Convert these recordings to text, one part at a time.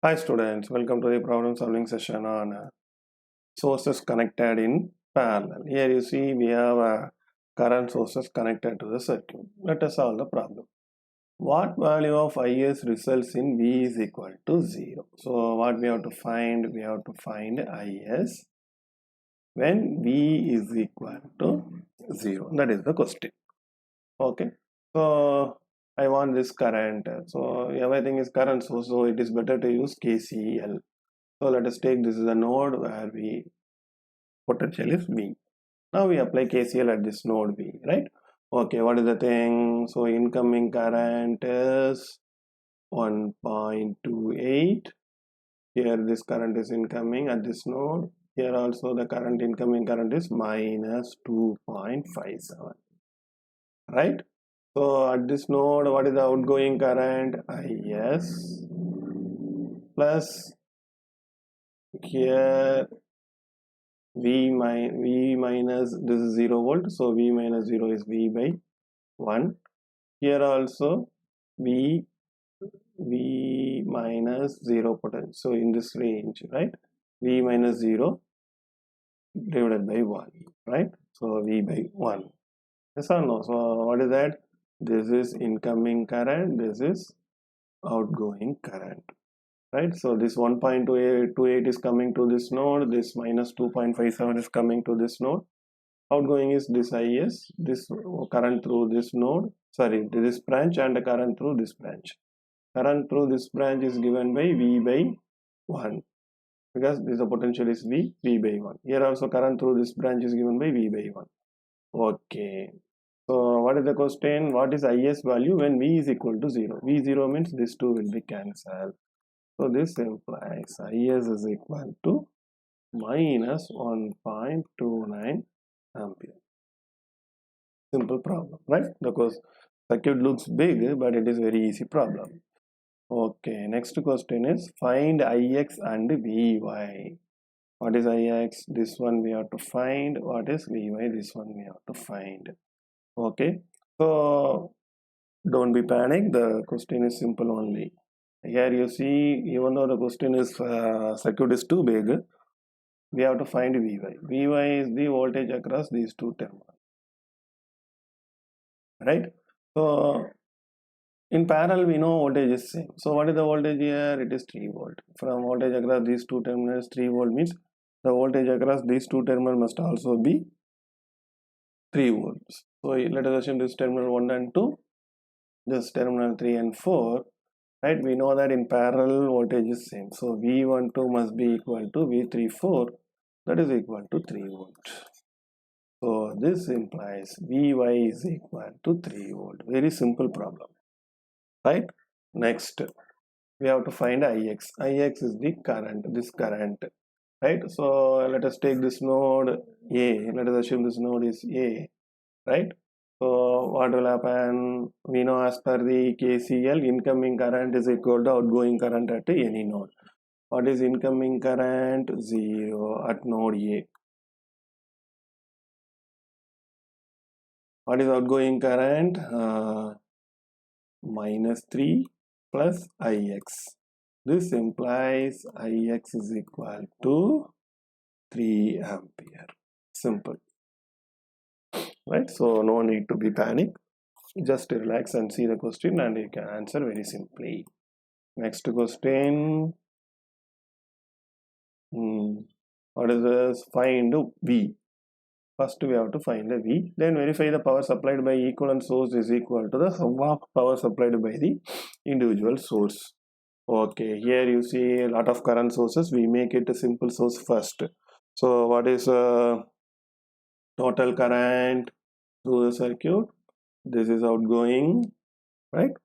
Hi students, welcome to the problem solving session on sources connected in parallel. Here you see we have current sources connected to the circuit. Let us solve the problem. What value of Is results in V is equal to 0? So what we have to find? We have to find Is when V is equal to 0. That is the question. Okay. So I want this current. So everything is current source, so it is better to use KCL. So let us take this is a node where V potential is V. Now we apply KCL at this node V, right? Okay, what is the thing? So incoming current is 1.28. Here this current is incoming at this node. Here also the current incoming current is minus 2.57, right? So at this node, what is the outgoing current? Is plus here V minus this is 0 volt, so V minus 0 is V by 1. Here also V minus 0 potential, so in this range, right? V minus 0 divided by 1, right? So V by 1. Yes or no? So what is that? This is incoming current, this is outgoing current, right? So this 1.28 is coming to this node, this minus 2.57 is coming to this node. Outgoing is this Is, this current through this node, sorry, this branch, and the current through this branch. Current through this branch is given by V by 1, because this the potential is V by 1. Here also current through this branch is given by V by 1. Okay. So what is the question? What is Is value when V is equal to 0? V0 means this 2 will be cancelled. So this implies Is is equal to minus 1.29 ampere. Simple problem, right? Because circuit looks big, but it is very easy problem. Okay, next question is find Ix and Vy. What is Ix? This one we have to find. What is Vy? This one we have to find. Okay, so don't be panic. The question is simple only. Here you see, even though the question is circuit is too big, we have to find Vy. Vy is the voltage across these two terminals, right? So in parallel we know voltage is same. So what is the voltage here? It is 3 volt. From voltage across these two terminals, 3 volt means the voltage across these two terminals must also be 3 volts. So let us assume this terminal 1 and 2, this terminal 3 and 4, right? We know that in parallel voltage is same. So V12 must be equal to V34, that is equal to 3 volt. So this implies Vy is equal to 3 volt. Very simple problem, right? Next, we have to find Ix. Ix is the current, this current, right? So let us take this node A. Let us assume this node is A, right? So what will happen? We know as per the KCL, incoming current is equal to outgoing current at any node. What is incoming current? 0 at node A. What is outgoing current? Minus 3 plus Ix. This implies Ix is equal to 3 ampere. Simple, right? So no need to be panic. Just relax and see the question and you can answer very simply. Next question. What is this? Find V. First we have to find the V, then verify the power supplied by equivalent source is equal to the sum of power supplied by the individual source. Okay, here you see a lot of current sources. We make it a simple source first. So what is total current through the circuit? This is outgoing, right?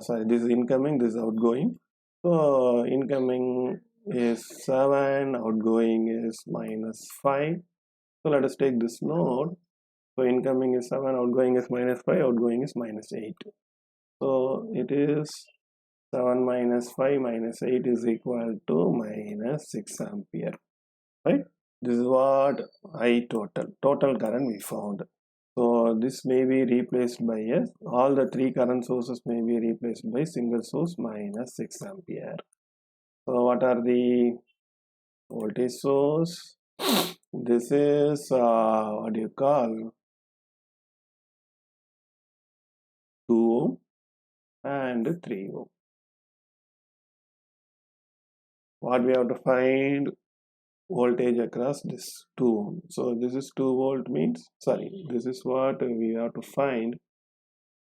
Sorry, this is incoming, this is outgoing. So incoming is 7, outgoing is minus 5. So let us take this node. So incoming is 7, outgoing is minus 5, outgoing is minus 8. So it is 7 minus 5 minus 8 is equal to minus 6 ampere, right? This is what total current we found. So this may be replaced by all the three current sources may be replaced by single source minus 6 ampere. So what are the voltage source? This is what do you call 2 ohm and 3 ohm. What we have to find? Voltage across this 2 ohm. So this is 2 volt means, sorry, this is what we have to find,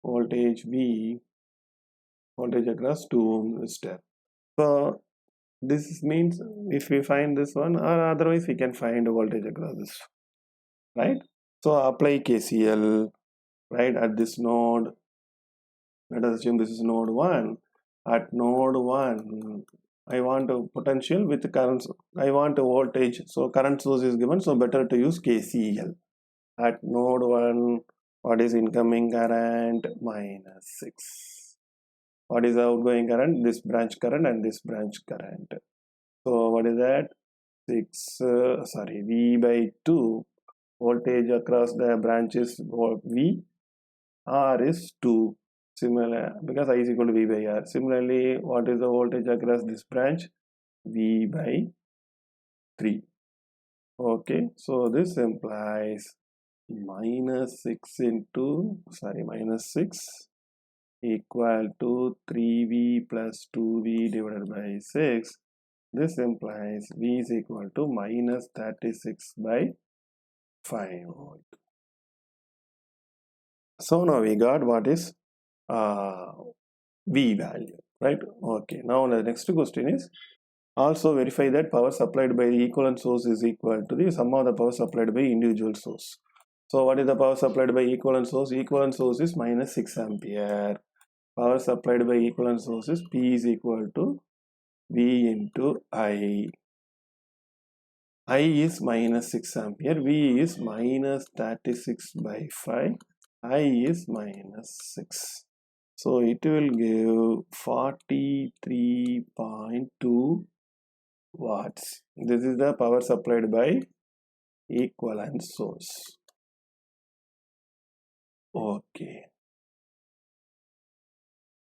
voltage V, voltage across 2 ohm resistor. So this means if we find this one, or otherwise we can find voltage across this, right? So apply KCL, right, at this node. Let us assume this is node 1. At node 1, I want a potential with current, I want a voltage, so current source is given, so better to use KCL. At node 1, what is incoming current? -6. What is the outgoing current? This branch current and this branch current. So what is that? 6, V by 2. Voltage across the branches V, R is 2. Similar, because I is equal to V by R. Similarly, what is the voltage across this branch? V by 3. Okay, so this implies -6 equal to 3V plus 2V divided by 6. This implies V is equal to -36 by 5 volt. So now we got what is V value, right? Okay, now the next question is, also verify that power supplied by the equivalent source is equal to the sum of the power supplied by individual source. So what is the power supplied by equivalent source? Equivalent source is -6 ampere. Power supplied by equivalent source is P is equal to V into I. I is -6 ampere. V is -36 by 5. I is -6. So it will give 43.2 watts. This is the power supplied by equivalent source. Okay.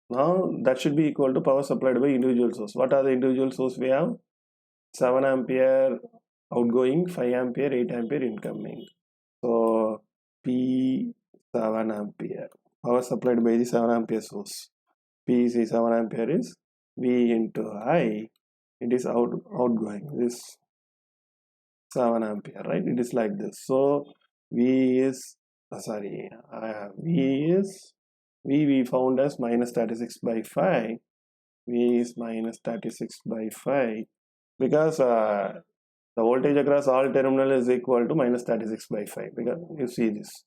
Now that should be equal to power supplied by individual source. What are the individual source we have? 7 ampere outgoing, 5 ampere, 8 ampere incoming. So P 7 ampere. Power supplied by the 7 ampere source. P is 7 ampere is V into I. It is outgoing. This 7 ampere, right? It is like this. So V is we found as -36 by 5. V is -36 by 5 because the voltage across all terminal is equal to -36 by 5, because you see this.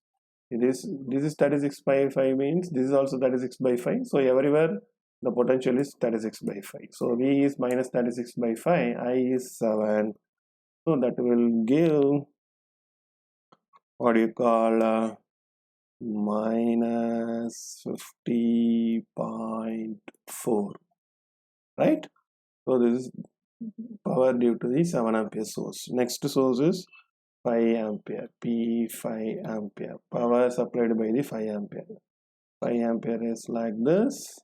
This is 36 by 5 means this is also 36 by 5. So everywhere the potential is 36 by 5. So V is -36 by 5, I is 7. So that will give what do you call -50.4, right? So this is power due to the 7 ampere source. Next source is 5 ampere, P 5 ampere. Power supplied by the 5 ampere. 5 ampere is like this.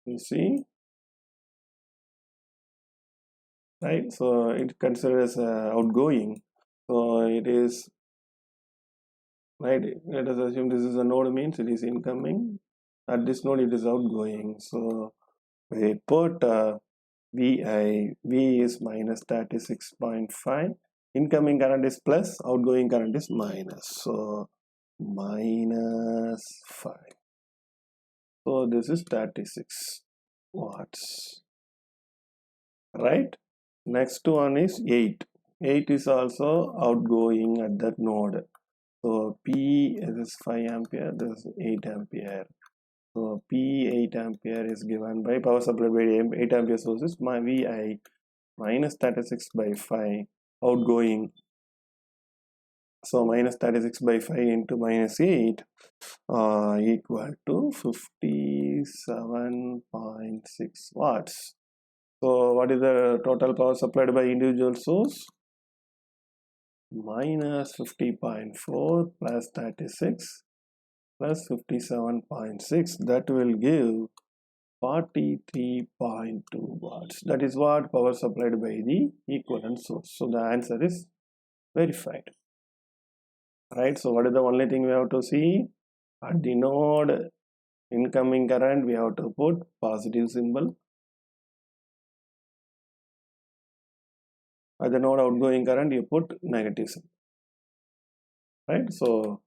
You see, right? So it considers outgoing. So it is, right? Let us assume this is a node, means it is incoming. At this node it is outgoing. So we put V is -36.5. Incoming current is plus, outgoing current is minus. So -5. So this is 36 watts, right? Next one is 8. 8 is also outgoing at that node. So P is 5 ampere, this is 8 ampere. So P 8 ampere is given by power supplied by 8 ampere sources. My VI -36 by 5 outgoing. So -36 by 5 into -8 equal to 57.6 watts. So what is the total power supplied by individual source? -50.4 plus 36 plus 57.6, that will give 43.2 watts. That is what power supplied by the equivalent source. So the answer is verified. Right, so what is the only thing we have to see? At the node incoming current, we have to put positive symbol. At the node outgoing current, you put negative symbol. Right, so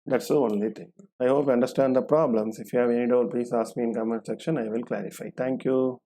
that's the only thing. I hope you understand the problems. If you have any doubt, please ask me in comment section. I will clarify. Thank you.